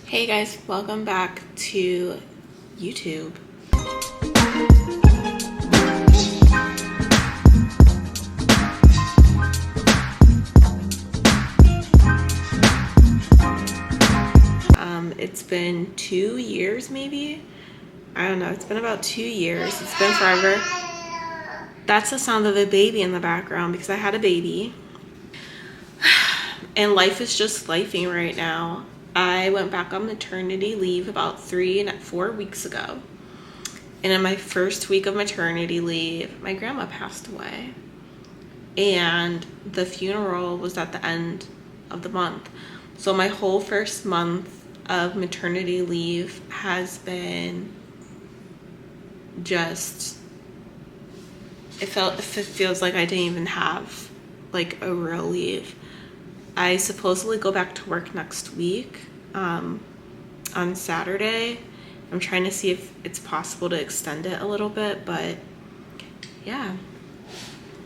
Hey guys, welcome back to YouTube. It's been 2 years maybe? I don't know, it's been about 2 years. It's been forever. That's the sound of a baby in the background because I had a baby. And life is just lifing right now. I went back on maternity leave about 4 weeks ago. And in my first week of maternity leave, my grandma passed away. And the funeral was at the end of the month. So my whole first month of maternity leave has been just, it feels like I didn't even have like a real leave. I supposedly go back to work next week on Saturday. I'm trying to see if it's possible to extend it a little bit, but yeah,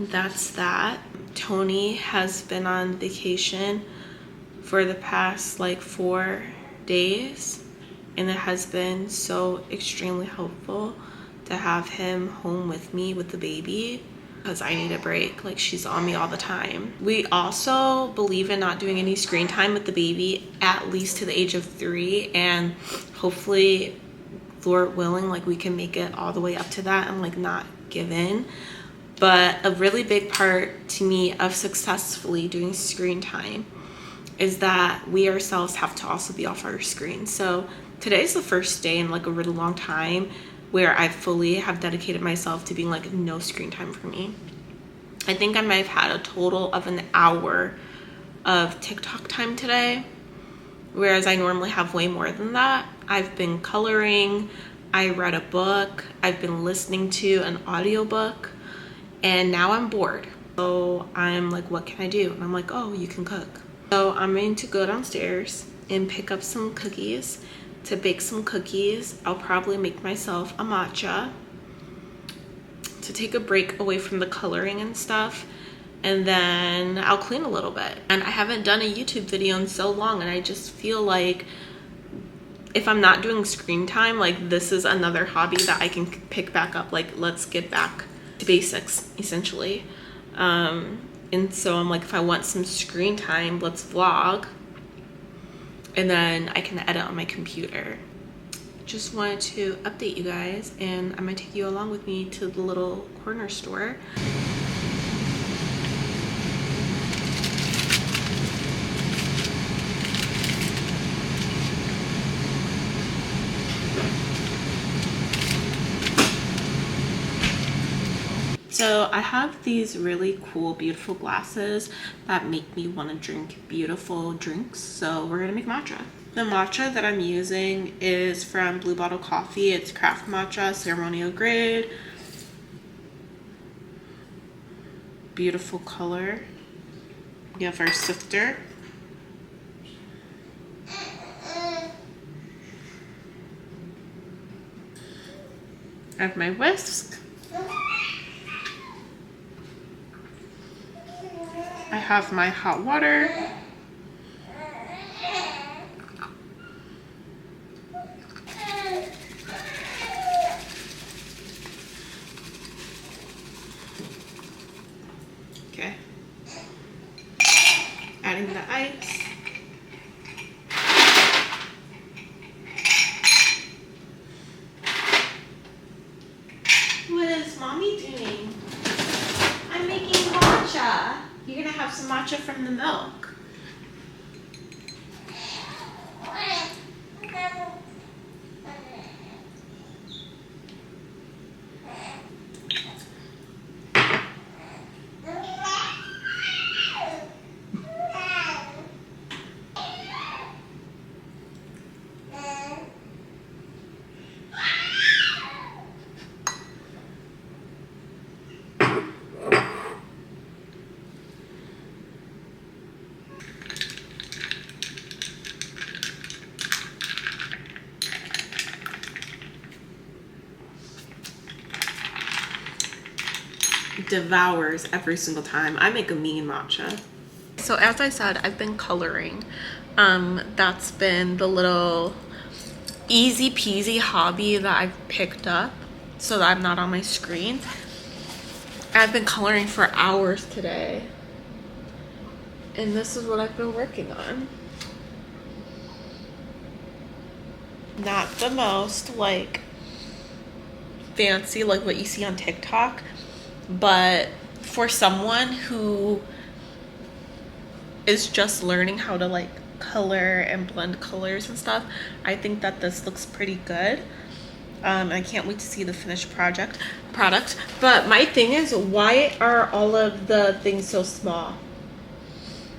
that's that. Tony has been on vacation for the past like 4 days, and it has been so extremely helpful to have him home with me with the baby because I need a break. Like, she's on me all the time. We also believe in not doing any screen time with the baby at least to the age of 3, and hopefully, Lord willing, like we can make it all the way up to that and like not give in. But a really big part to me of successfully doing screen time is that we ourselves have to also be off our screen. So today's the first day in like a really long time where I fully have dedicated myself to being like no screen time for me. I think I might have had a total of an hour of TikTok time today, whereas I normally have way more than that. I've been coloring, I read a book, I've been listening to an audiobook, and now I'm bored. So I'm like, what can I do? And I'm like, oh, you can cook. So I'm going to go downstairs and pick up some cookies to bake some cookies. I'll probably make myself a matcha to take a break away from the coloring and stuff. And then I'll clean a little bit. And I haven't done a YouTube video in so long, and I just feel like if I'm not doing screen time, like this is another hobby that I can pick back up. Like, let's get back to basics, essentially. And so I'm like, if I want some screen time, let's vlog. And then I can edit on my computer. Just wanted to update you guys, and I'm gonna take you along with me to the little corner store. So I have these really cool, beautiful glasses that make me want to drink beautiful drinks. So we're gonna make matcha. The matcha that I'm using is from Blue Bottle Coffee. It's craft matcha, ceremonial grade. Beautiful color. We have our sifter. I have my whisk. I have my hot water. Okay. Adding the ice. What is mommy doing? I'm making matcha. You're gonna have some matcha from the milk. Devours every single time. I make a mean matcha. So as I said, I've been coloring. That's been the little easy peasy hobby that I've picked up so that I'm not on my screen. I've been coloring for hours today, and this is what I've been working on. Not the most like fancy like what you see on TikTok, but for someone who is just learning how to like color and blend colors and stuff, I think that this looks pretty good. I can't wait to see the finished product. But my thing is, why are all of the things so small?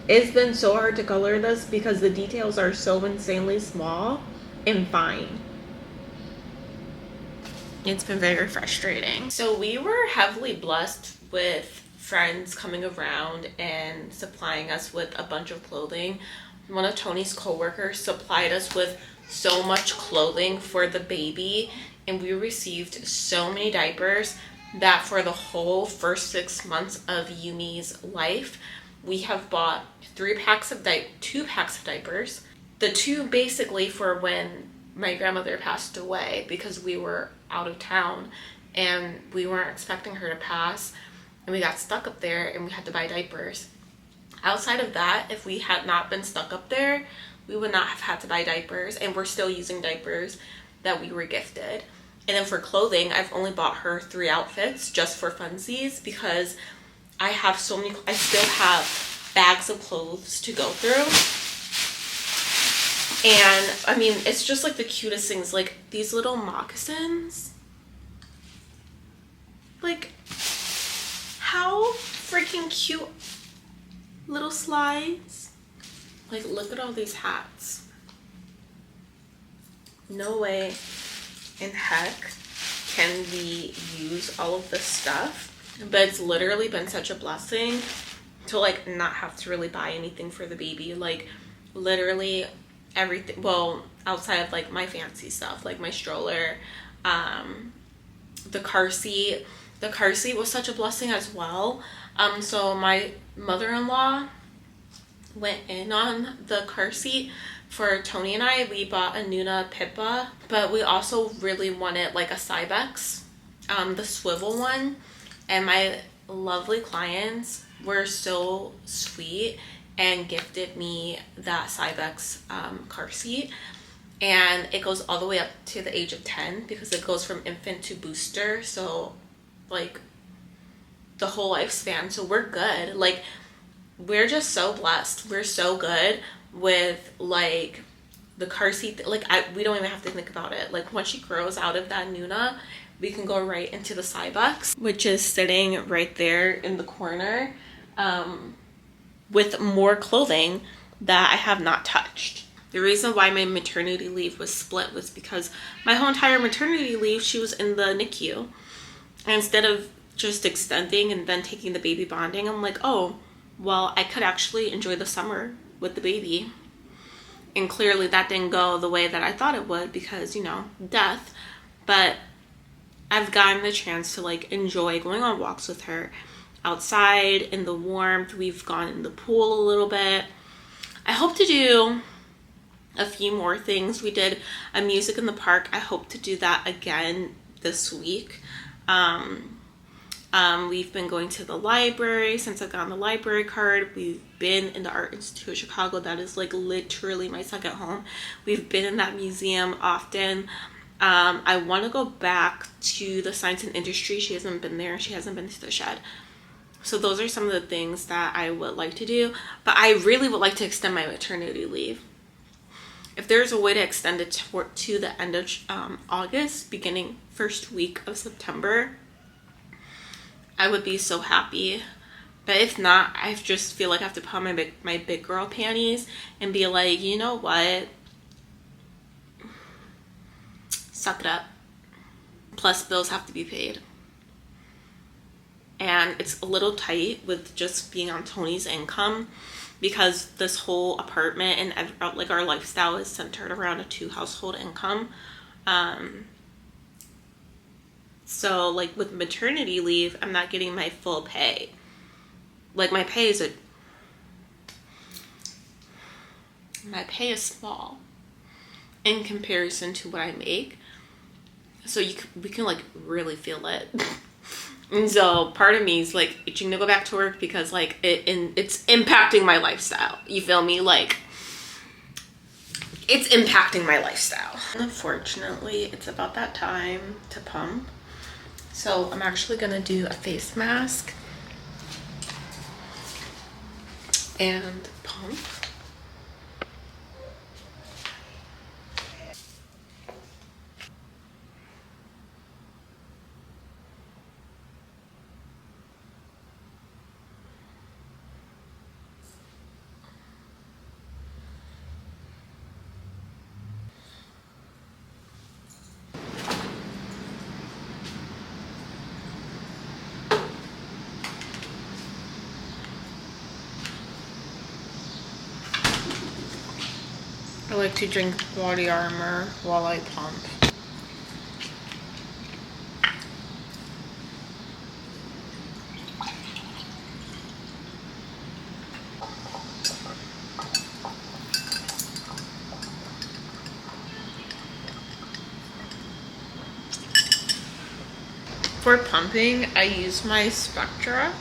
It's been so hard to color this because the details are so insanely small and fine. It's been very frustrating. So we were heavily blessed with friends coming around and supplying us with a bunch of clothing. One of Tony's coworkers supplied us with so much clothing for the baby, and we received so many diapers that for the whole first 6 months of Yumi's life, we have bought 2 packs of diapers. The 2 basically for when my grandmother passed away, because we were out of town and we weren't expecting her to pass, and we got stuck up there and we had to buy diapers. Outside of that, if we had not been stuck up there, we would not have had to buy diapers, and we're still using diapers that we were gifted. And then for clothing, I've only bought her 3 outfits just for funsies because I have so many, I still have bags of clothes to go through. And I mean, it's just like the cutest things, like these little moccasins. Like, how freaking cute. Little slides. Like, look at all these hats. No way in heck can we use all of this stuff, but it's literally been such a blessing to like not have to really buy anything for the baby. Like literally everything, well, outside of like my fancy stuff, like my stroller, the car seat was such a blessing as well. So my mother-in-law went in on the car seat for Tony and I. We bought a Nuna Pippa, but we also really wanted like a Cybex, the swivel one, and my lovely clients were so sweet and gifted me that Cybex car seat, and it goes all the way up to the age of 10 because it goes from infant to booster, so like the whole lifespan. So we're good. Like, we're just so blessed. We're so good with like the car seat. Like we don't even have to think about it. Like once she grows out of that Nuna, we can go right into the Cybex, which is sitting right there in the corner, with more clothing that I have not touched. The reason why my maternity leave was split was because my whole entire maternity leave, she was in the NICU. And instead of just extending and then taking the baby bonding, I'm like, oh, well, I could actually enjoy the summer with the baby. And clearly that didn't go the way that I thought it would because, you know, death. But I've gotten the chance to like enjoy going on walks with her outside in the warmth. We've gone in the pool a little bit. I hope to do a few more things. We did a music in the park. I hope to do that again this week. We've been going to the library since I've gotten the library card. We've been in the Art Institute of Chicago. That is like literally my second home. We've been in that museum often. I want to go back to the Science and Industry. She hasn't been there. She hasn't been to the shed. So those are some of the things that I would like to do. But I really would like to extend my maternity leave. If there's a way to extend it to the end of August, beginning first week of September, I would be so happy. But if not, I just feel like I have to put on my big girl panties and be like, you know what? Suck it up. Plus, bills have to be paid. And it's a little tight with just being on Tony's income because this whole apartment and like our lifestyle is centered around a 2-household income. So like with maternity leave, I'm not getting my full pay. Like my pay is my pay is small in comparison to what I make. So we can like really feel it. And so part of me is like itching to go back to work because like it's impacting my lifestyle. You feel me? Like it's impacting my lifestyle. Unfortunately, it's about that time to pump. So I'm actually gonna do a face mask and pump. I like to drink body armor while I pump. For pumping, I use my Spectra.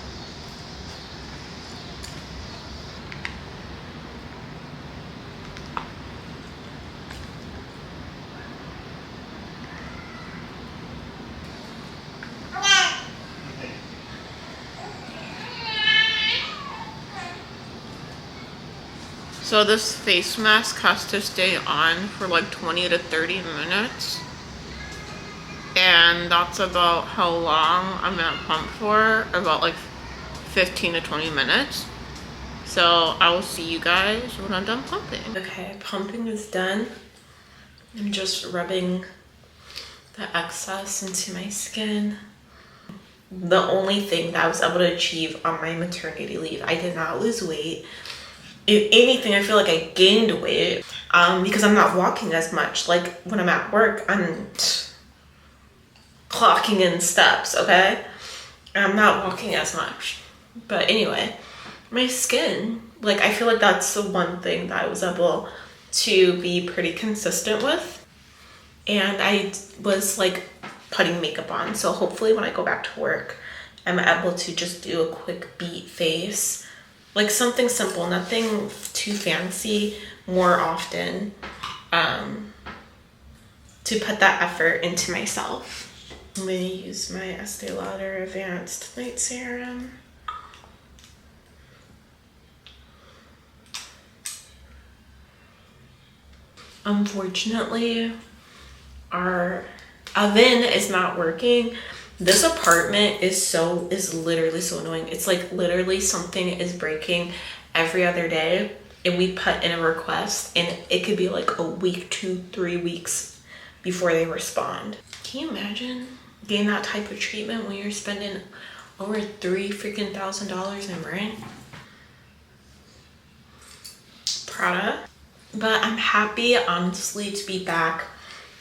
So this face mask has to stay on for like 20 to 30 minutes. And that's about how long I'm gonna pump for, about like 15 to 20 minutes. So I will see you guys when I'm done pumping. Okay, pumping is done. I'm just rubbing the excess into my skin. The only thing that I was able to achieve on my maternity leave, I did not lose weight. If anything, I feel like I gained weight because I'm not walking as much. Like when I'm at work, I'm clocking in steps, okay? I'm not walking as much. But anyway, my skin, like I feel like that's the one thing that I was able to be pretty consistent with. And I was like putting makeup on. So hopefully when I go back to work, I'm able to just do a quick beat face. Like something simple, nothing too fancy, more often, to put that effort into myself. I'm gonna use my Astylefactor Advanced Night Serum. Unfortunately, our oven is not working. This apartment is literally so annoying. It's like literally something is breaking every other day, and we put in a request and it could be like a week, 2-3 weeks before they respond. Can you imagine getting that type of treatment when you're spending over $3,000 in rent? Product. But I'm happy, honestly, to be back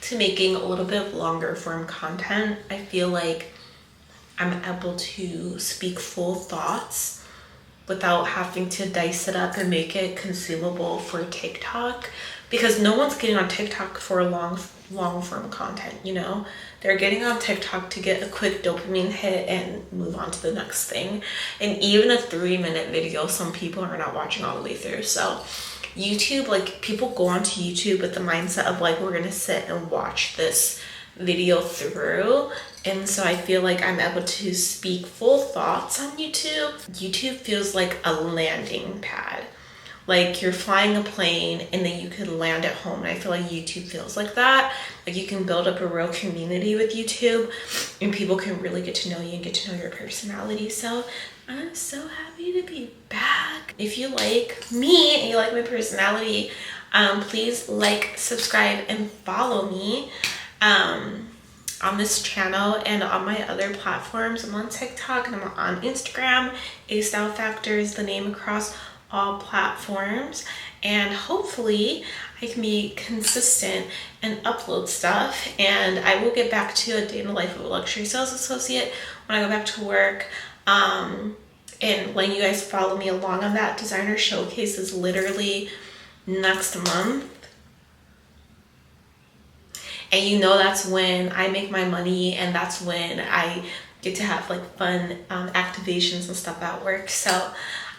to making a little bit of longer form content. I feel like I'm able to speak full thoughts without having to dice it up and make it consumable for TikTok, because no one's getting on TikTok for long form content, you know? They're getting on TikTok to get a quick dopamine hit and move on to the next thing. And even a 3-minute video, some people are not watching all the way through. So YouTube, like people go onto YouTube with the mindset of like, we're gonna sit and watch this video through. And so I feel like I'm able to speak full thoughts on YouTube. YouTube feels like a landing pad. Like you're flying a plane and then you could land at home. And I feel like YouTube feels like that. Like you can build up a real community with YouTube and people can really get to know you and get to know your personality. So I'm so happy to be back. If you like me and you like my personality, please like, subscribe, and follow me on this channel and on my other platforms. I'm on TikTok and I'm on Instagram. Astylefactor is the name across all platforms, and hopefully I can be consistent and upload stuff. And I will get back to a day in the life of a luxury sales associate when I go back to work. And when you guys follow me along on that, designer showcase is literally next month. And you know, that's when I make my money, and that's when I get to have like fun activations and stuff at work. So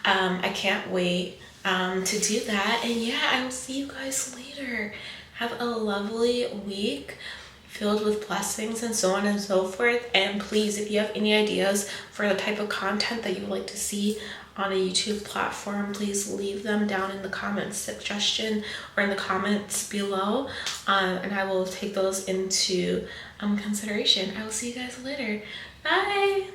I can't wait to do that. And yeah, I will see you guys later. Have a lovely week filled with blessings and so on and so forth. And please, if you have any ideas for the type of content that you would like to see on a YouTube platform, please leave them down in the comments suggestion or in the comments below, and I will take those into consideration. I will see you guys later. Bye.